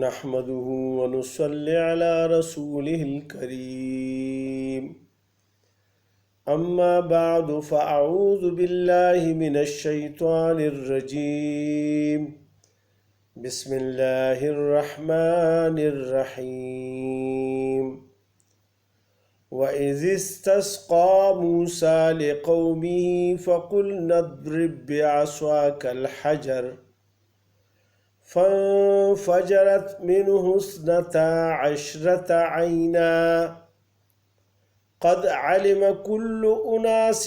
نحمده ونصلي على رسوله الكريم أما بعد فأعوذ بالله من الشيطان الرجيم بسم الله الرحمن الرحيم وإذ استسقى موسى لقومه فقلنا اضرب بعصاك الحجر فانفجرت منه 12 عينا قد علم كل أناس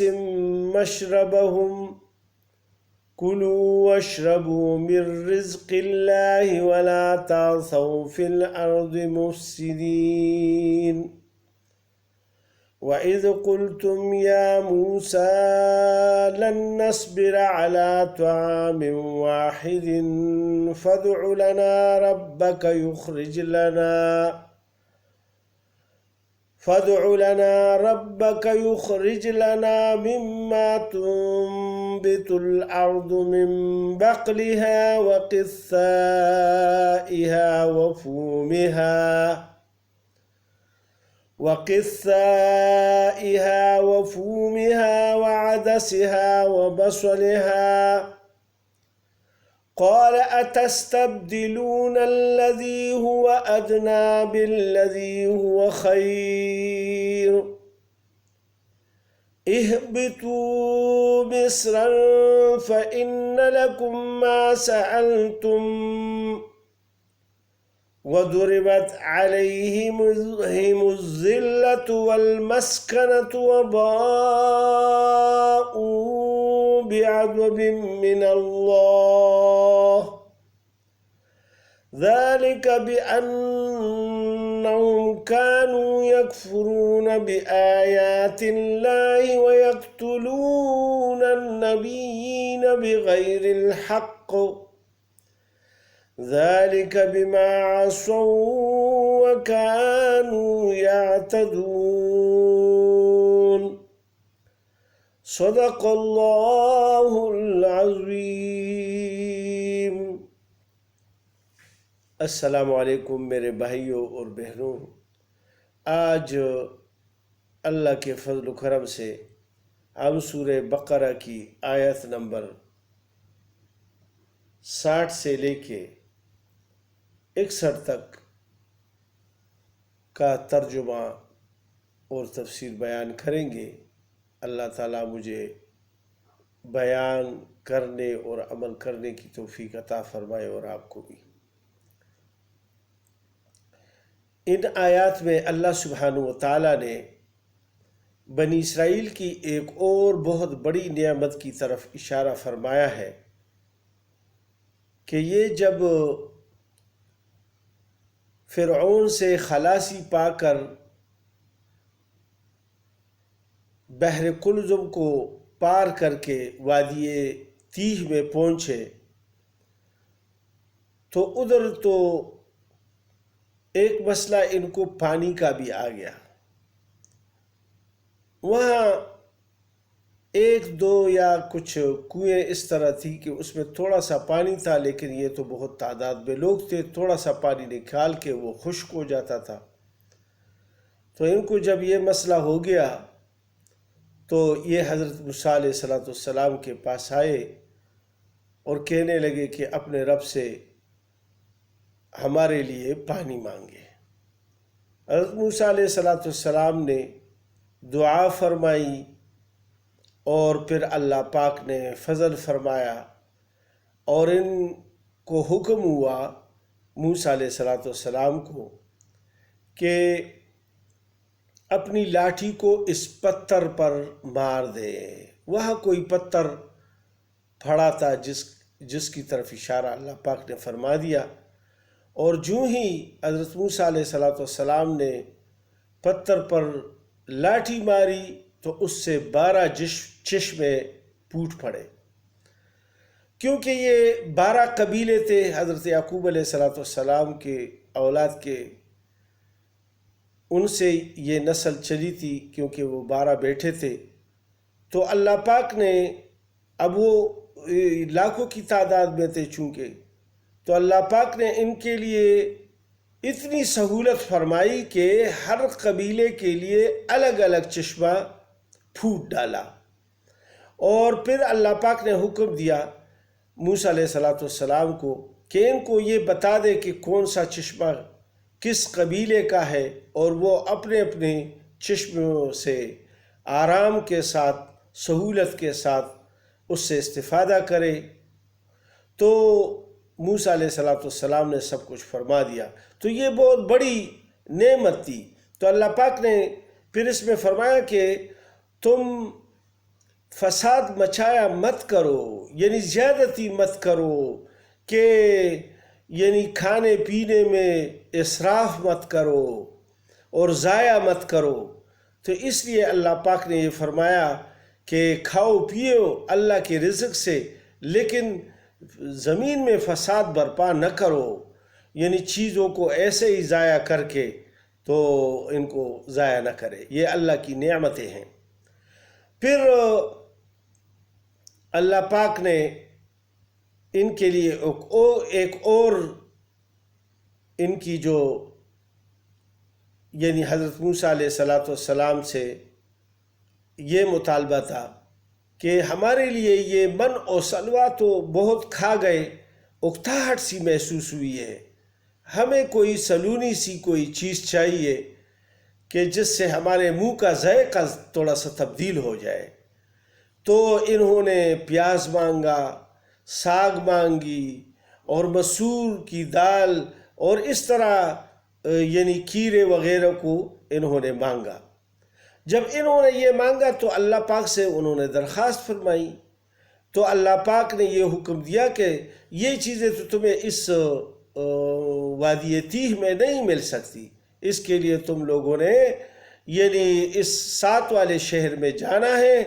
مشربهم كلوا واشربوا من رزق الله ولا تعثوا في الأرض مفسدين وإذ قلتم يا موسى لن نصبر على طعام واحد فادع لنا ربك يخرج لنا مما تنبت الأرض من بقلها وقثائها وفومها وعدسها وبصلها قال أتستبدلون الذي هو أدنى بالذي هو خير اهبطوا مصرا فإن لكم ما سألتم وضربت عليهم الذلة والمسكنة وباءوا بعذاب من الله ذلك بأنهم كانوا يكفرون بآيات الله ويقتلون النبيين بغير الحق ذلك بما عصوا وكانوا يعتدون صدق الله العظیم۔ السلام علیکم میرے بھائیوں اور بہنوں، آج اللہ کے فضل و کرم سے ہم سورہ بقرہ کی آیت نمبر 60 سے لے کے 61 تک کا ترجمہ اور تفسیر بیان کریں گے۔ اللہ تعالیٰ مجھے بیان کرنے اور عمل کرنے کی توفیق عطا فرمائے اور آپ کو بھی۔ ان آیات میں اللہ سبحانہ و تعالیٰ نے بنی اسرائیل کی ایک اور بہت بڑی نعمت کی طرف اشارہ فرمایا ہے کہ یہ جب فرعون سے خلاصی پا کر بحر قلزم کو پار کر کے وادی تیہ میں پہنچے تو ادھر تو ایک مسئلہ ان کو پانی کا بھی آ گیا۔ وہاں ایک دو یا کچھ کنویں اس طرح تھی کہ اس میں تھوڑا سا پانی تھا، لیکن یہ تو بہت تعداد میں لوگ تھے، تھوڑا سا پانی نکال کے وہ خشک ہو جاتا تھا۔ تو ان کو جب یہ مسئلہ ہو گیا تو یہ حضرت موسیٰ علیہ السلام کے پاس آئے اور کہنے لگے کہ اپنے رب سے ہمارے لیے پانی مانگے۔ حضرت موسیٰ علیہ السلام نے دعا فرمائی اور پھر اللہ پاک نے فضل فرمایا اور ان کو حکم ہوا موسیٰ علیہ السلام کو کہ اپنی لاٹھی کو اس پتھر پر مار دے۔ وہاں کوئی پتھر پڑا تھا جس کی طرف اشارہ اللہ پاک نے فرما دیا، اور جو ہی حضرت موسیٰ علیہ السلام نے پتھر پر لاٹھی ماری تو اس سے 12 چشمے پھوٹ پڑے، کیونکہ یہ 12 قبیلے تھے حضرت یعقوب علیہ السلام کے اولاد کے، ان سے یہ نسل چلی تھی کیونکہ وہ 12 بیٹے تھے۔ تو اللہ پاک نے اب وہ لاکھوں کی تعداد میں تھے چونکہ، تو اللہ پاک نے ان کے لیے اتنی سہولت فرمائی کہ ہر قبیلے کے لیے الگ الگ چشمہ پھوٹ ڈالا، اور پھر اللہ پاک نے حکم دیا موسیٰ علیہ السلام کو کہ ان کو یہ بتا دے کہ کون سا چشمہ کس قبیلے کا ہے، اور وہ اپنے اپنے چشموں سے آرام کے ساتھ سہولت کے ساتھ اس سے استفادہ کرے۔ تو موسیٰ علیہ السلام نے سب کچھ فرما دیا، تو یہ بہت بڑی نعمت تھی۔ تو اللہ پاک نے پھر اس میں فرمایا کہ تم فساد مچایا مت کرو، یعنی زیادتی مت کرو، کہ یعنی کھانے پینے میں اسراف مت کرو اور ضائع مت کرو۔ تو اس لیے اللہ پاک نے یہ فرمایا کہ کھاؤ پیو اللہ کے رزق سے، لیکن زمین میں فساد برپا نہ کرو، یعنی چیزوں کو ایسے ہی ضائع کر کے تو ان کو ضائع نہ کرے، یہ اللہ کی نعمتیں ہیں۔ پھر اللہ پاک نے ان کے لیے ایک اور ان کی جو یعنی حضرت موسیٰ علیہ السلام سے یہ مطالبہ تھا کہ ہمارے لیے یہ من اور سلوہ تو بہت کھا گئے، اکتاہٹ سی محسوس ہوئی ہے، ہمیں کوئی سلونی سی کوئی چیز چاہیے کہ جس سے ہمارے منہ کا ذائقہ تھوڑا سا تبدیل ہو جائے۔ تو انہوں نے پیاز مانگا، ساگ مانگی، اور مسور کی دال، اور اس طرح یعنی کھیرے وغیرہ کو انہوں نے مانگا۔ جب انہوں نے یہ مانگا تو اللہ پاک سے انہوں نے درخواست فرمائی، تو اللہ پاک نے یہ حکم دیا کہ یہ چیزیں تو تمہیں اس وادی تیہ میں نہیں مل سکتی، اس کے لیے تم لوگوں نے یعنی اس ساتھ والے شہر میں جانا ہے،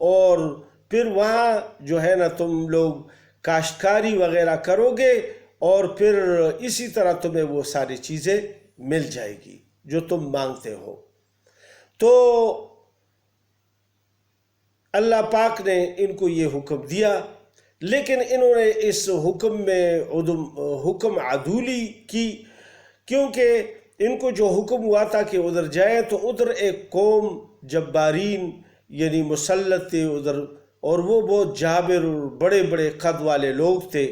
اور پھر وہاں جو ہے نا تم لوگ کاشتکاری وغیرہ کرو گے، اور پھر اسی طرح تمہیں وہ ساری چیزیں مل جائے گی جو تم مانگتے ہو۔ تو اللہ پاک نے ان کو یہ حکم دیا، لیکن انہوں نے اس حکم میں حکم عدولی کی، کیونکہ ان کو جو حکم ہوا تھا کہ ادھر جائیں تو ادھر ایک قوم جبارین یعنی مسلط تھے ادھر، اور وہ بہت جابر اور بڑے بڑے قد والے لوگ تھے،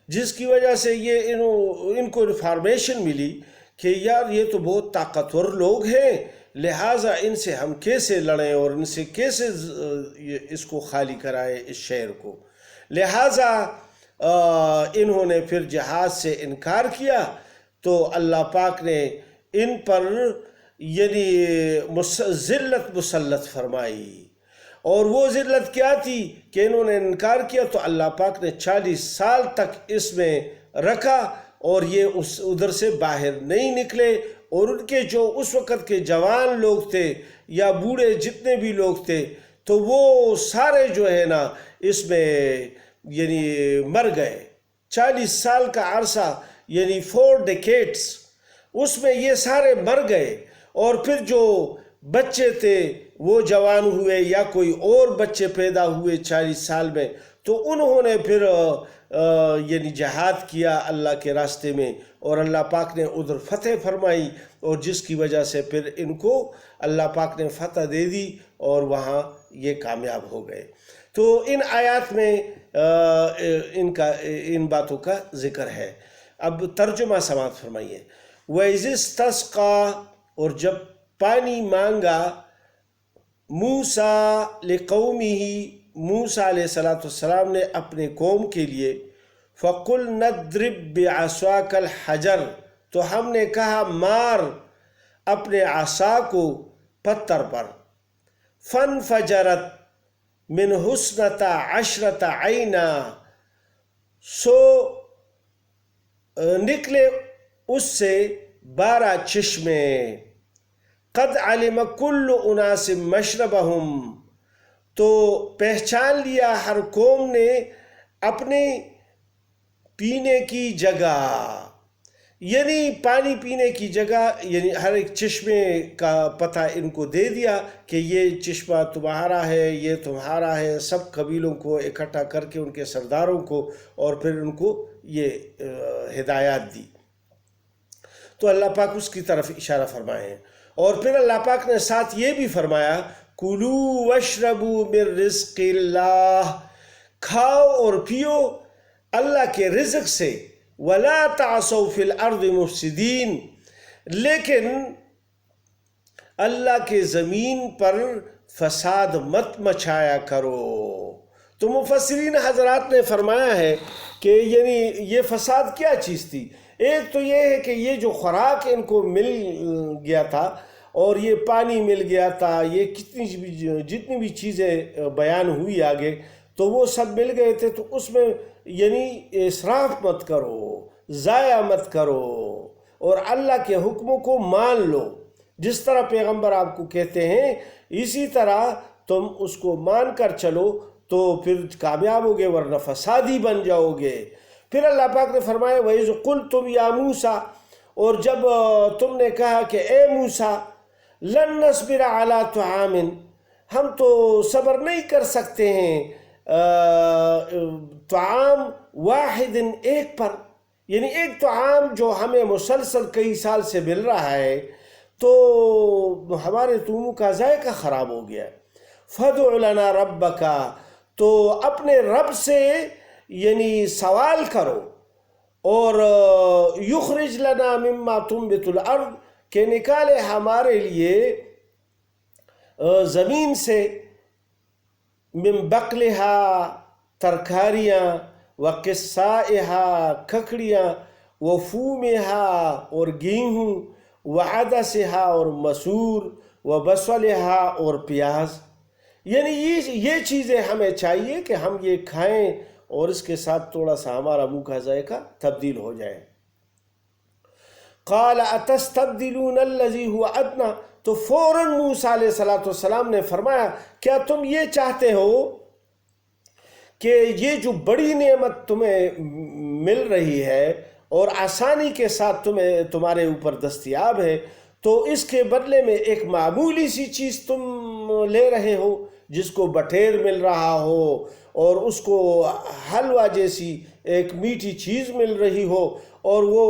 جس کی وجہ سے یہ ان کو انفارمیشن ملی کہ یار یہ تو بہت طاقتور لوگ ہیں، لہٰذا ان سے ہم کیسے لڑیں اور ان سے کیسے اس کو خالی کرائیں اس شہر کو۔ لہٰذا انہوں نے پھر جہاد سے انکار کیا، تو اللہ پاک نے ان پر یعنی ذلت مسلط فرمائی، اور وہ ذلت کیا تھی کہ انہوں نے انکار کیا تو اللہ پاک نے 40 سال تک اس میں رکھا، اور یہ ادھر سے باہر نہیں نکلے، اور ان کے جو اس وقت کے جوان لوگ تھے یا بوڑھے جتنے بھی لوگ تھے تو وہ سارے جو ہے نا اس میں یعنی مر گئے۔ 40 سال کا عرصہ یعنی 4 ڈیکیڈز اس میں یہ سارے مر گئے، اور پھر جو بچے تھے وہ جوان ہوئے یا کوئی اور بچے پیدا ہوئے 40 سال میں، تو انہوں نے پھر یعنی جہاد کیا اللہ کے راستے میں، اور اللہ پاک نے ادھر فتح فرمائی، اور جس کی وجہ سے پھر ان کو اللہ پاک نے فتح دے دی اور وہاں یہ کامیاب ہو گئے۔ تو ان آیات میں ان باتوں کا ذکر ہے۔ اب ترجمہ سماعت فرمائیے۔ وَإِذِ اسْتَسْقَىٰ، اور جب پانی مانگا موسیٰ لِقَوْمِهِ، موسیٰ علیہ السلام نے اپنے قوم کے لیے، فَقُلْنَا اضْرِب بِعَصَاكَ الْحَجَرَ، تو ہم نے کہا مار اپنے عصا کو پتھر پر، فَانْفَجَرَتْ مِنْهُ اثْنَتَا عَشْرَةَ عَيْنًا، سو نکلے اس سے 12 چشمے، قد علم كل اناس مشربهم، تو پہچان لیا ہر قوم نے اپنی پینے کی جگہ، یعنی پانی پینے کی جگہ، یعنی ہر ایک چشمے کا پتہ ان کو دے دیا کہ یہ چشمہ تمہارا ہے، یہ تمہارا ہے، سب قبیلوں کو اکٹھا کر کے ان کے سرداروں کو، اور پھر ان کو یہ ہدایات دی۔ تو اللہ پاک اس کی طرف اشارہ فرمائے ہیں، اور پھر اللہ پاک نے ساتھ یہ بھی فرمایا کُلُوا وَاشْرَبُوا مِن رِزْقِ اللَّهِ، کھاؤ اور پیو اللہ کے رزق سے، وَلَا تَعْصَوْا فِي الْأَرْضِ مُفْسِدِينَ، لیکن اللہ کے زمین پر فساد مت مچایا کرو۔ تو مفسرین حضرات نے فرمایا ہے کہ یعنی یہ فساد کیا چیز تھی؟ ایک تو یہ ہے کہ یہ جو خوراک ان کو مل گیا تھا اور یہ پانی مل گیا تھا، یہ جتنی بھی چیزیں بیان ہوئی آگے، تو وہ سب مل گئے تھے، تو اس میں یعنی اسراف مت کرو، ضائع مت کرو، اور اللہ کے حکموں کو مان لو۔ جس طرح پیغمبر آپ کو کہتے ہیں اسی طرح تم اس کو مان کر چلو تو پھر کامیاب ہوگے، ورنہ فسادی بن جاؤ گے۔ پھر اللہ پاک نے فرمایا وَإِذْ قُلْتُمْ يَا مُوسَىٰ، اور جب تم نے کہا کہ اے موسیٰ لَن نَّصْبِرَ عَلَىٰ طَعَامٍ، ہم تو صبر نہیں کر سکتے ہیں طعام واحد، ایک پر، یعنی ایک طعام جو ہمیں مسلسل کئی سال سے مل رہا ہے تو ہمارے منہ کا ذائقہ خراب ہو گیا۔ فَادْعُ لَنَا رَبَّكَ، تو اپنے رب سے یعنی سوال کرو، اور یخرج لنا مما تنبت الارض، کہ نکالے ہمارے لیے زمین سے من بقلہا ترکاریاں، وقصائہا ککڑیاں، وفومہا اور گیہوں، وعدسہا اور مسور، وبصلہا اور پیاز، یعنی یہ چیزیں ہمیں چاہیے کہ ہم یہ کھائیں اور اس کے ساتھ تھوڑا سا ہمارا منہ کا ذائقہ تبدیل ہو جائے۔ قال اتستبدلون الذی هو ادنی، تو فوراً موسیٰ علیہ السلام نے فرمایا کیا تم یہ چاہتے ہو کہ یہ جو بڑی نعمت تمہیں مل رہی ہے اور آسانی کے ساتھ تمہارے اوپر دستیاب ہے، تو اس کے بدلے میں ایک معمولی سی چیز تم لے رہے ہو، جس کو بٹیر مل رہا ہو اور اس کو حلوہ جیسی ایک میٹھی چیز مل رہی ہو اور وہ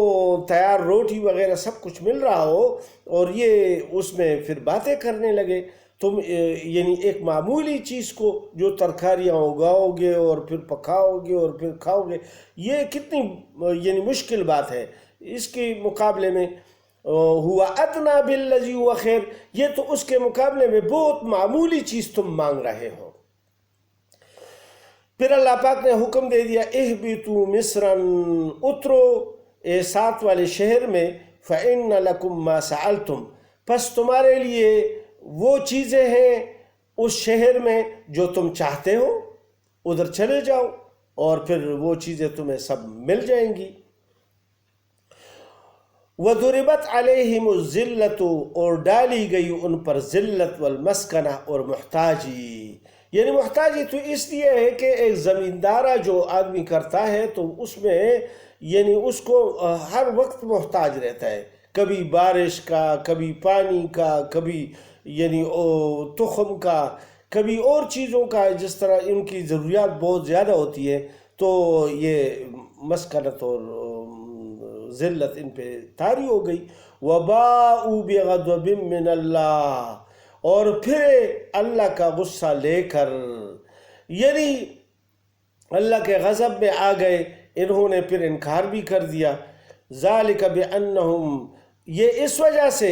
تیار روٹی وغیرہ سب کچھ مل رہا ہو، اور یہ اس میں پھر باتیں کرنے لگے۔ تم یعنی ایک معمولی چیز کو جو ترکاریاں اگاؤ گے اور پھر پکاؤ گے اور پھر کھاؤ گے، یہ کتنی یعنی مشکل بات ہے۔ اس کے مقابلے میں ہوا ادنا بالذی ہوا خیر، یہ تو اس کے مقابلے میں بہت معمولی چیز تم مانگ رہے ہو۔ پھر اللہ پاک نے حکم دے دیا اہبطوا مصرا، اترو اے ساتھ والے شہر میں، فإن لکم ما سألتم، پس تمہارے لیے وہ چیزیں ہیں اس شہر میں جو تم چاہتے ہو، ادھر چلے جاؤ اور پھر وہ چیزیں تمہیں سب مل جائیں گی۔ وَضُرِبَتْ عَلَيْهِمُ الذِّلَّةُ، اور ڈالی گئی ان پر ذلت، والمسکنہ اور محتاجی، یعنی محتاجی تو اس لیے ہے کہ ایک زمیندارہ جو آدمی کرتا ہے تو اس میں یعنی اس کو ہر وقت محتاج رہتا ہے، کبھی بارش کا، کبھی پانی کا، کبھی یعنی تخم کا، کبھی اور چیزوں کا، جس طرح ان کی ضروریات بہت زیادہ ہوتی ہے، تو یہ مسکنت اور ذلت ان پہ طاری ہو گئی۔ وَبَاءُوا بِغَضَبٍ مِّنَ اللَّهِ، اور پھر اللہ کا غصہ لے کر، یعنی اللہ کے غضب میں آ گئے، انہوں نے پھر انکار بھی کر دیا۔ ذَلِكَ بِأَنَّهُمْ، یہ اس وجہ سے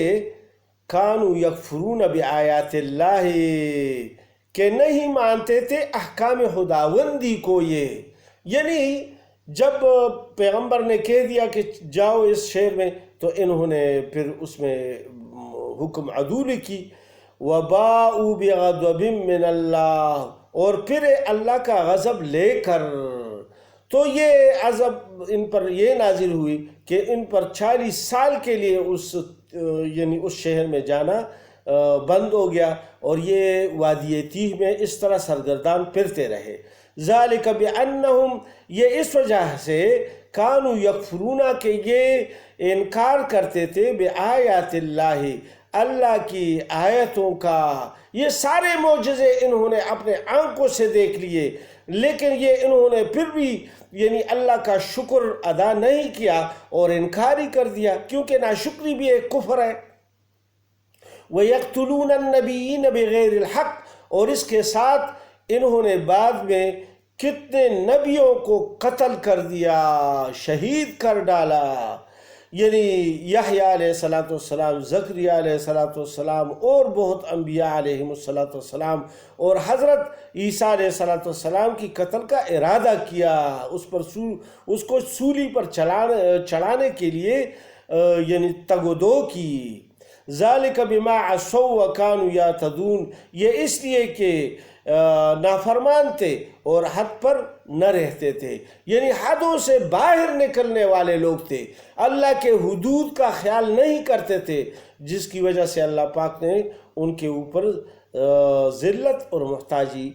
كَانُوا يَكْفُرُونَ بِآيَاتِ اللَّهِ، کہ نہیں مانتے تھے احکام خداوندی کو۔ یہ یعنی جب پیغمبر نے کہہ دیا کہ جاؤ اس شہر میں، تو انہوں نے پھر اس میں حکم عدول کی۔ وَبَاءُوا بِغَضَبٍ مِّنَ اللَّهِ، اور پھر اللہ کا غضب لے کر، تو یہ عذاب ان پر یہ نازل ہوئی کہ ان پر 40 سال کے لیے یعنی اس شہر میں جانا بند ہو گیا، اور یہ وادی تیہ میں اس طرح سرگردان پھرتے رہے۔ ذالک بانہم، یہ اس وجہ سے کانوا یکفرون، کہ یہ انکار کرتے تھے بآیات اللہ، اللہ کی آیتوں کا، یہ سارے معجزے انہوں نے اپنے آنکھوں سے دیکھ لیے، لیکن یہ انہوں نے پھر بھی یعنی اللہ کا شکر ادا نہیں کیا اور انکار ہی کر دیا، کیونکہ ناشکری بھی ایک کفر ہے۔ وَيَقْتُلُونَ النَّبِيِّينَ بِغَيْرِ الْحَقِّ، اور اس کے ساتھ انہوں نے بعد میں کتنے نبیوں کو قتل کر دیا، شہید کر ڈالا، یعنی یحییٰ علیہ السلام، زکریا علیہ السلام، اور بہت انبیاء علیہ السلام، اور حضرت عیسیٰ علیہ السلام کی قتل کا ارادہ کیا، اس کو سولی پر چڑھانے کے لیے یعنی تگ و دو کی۔ ذالک بما عصوا وکانوا یعتدون، یہ اس لیے کہ نافرمان تھے اور حد پر نہ رہتے تھے، یعنی حدوں سے باہر نکلنے والے لوگ تھے، اللہ کے حدود کا خیال نہیں کرتے تھے، جس کی وجہ سے اللہ پاک نے ان کے اوپر ذلت اور محتاجی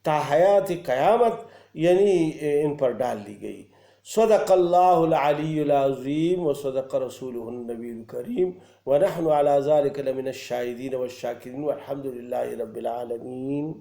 تا حیات قیامت یعنی ان پر ڈال دی گئی۔ صدق اللہ العلی العظیم وصدق رسولہ النبی الکریم ونحن علی ذلک لمن الشاہدین والشاکرین والحمد للہ رب العالمین۔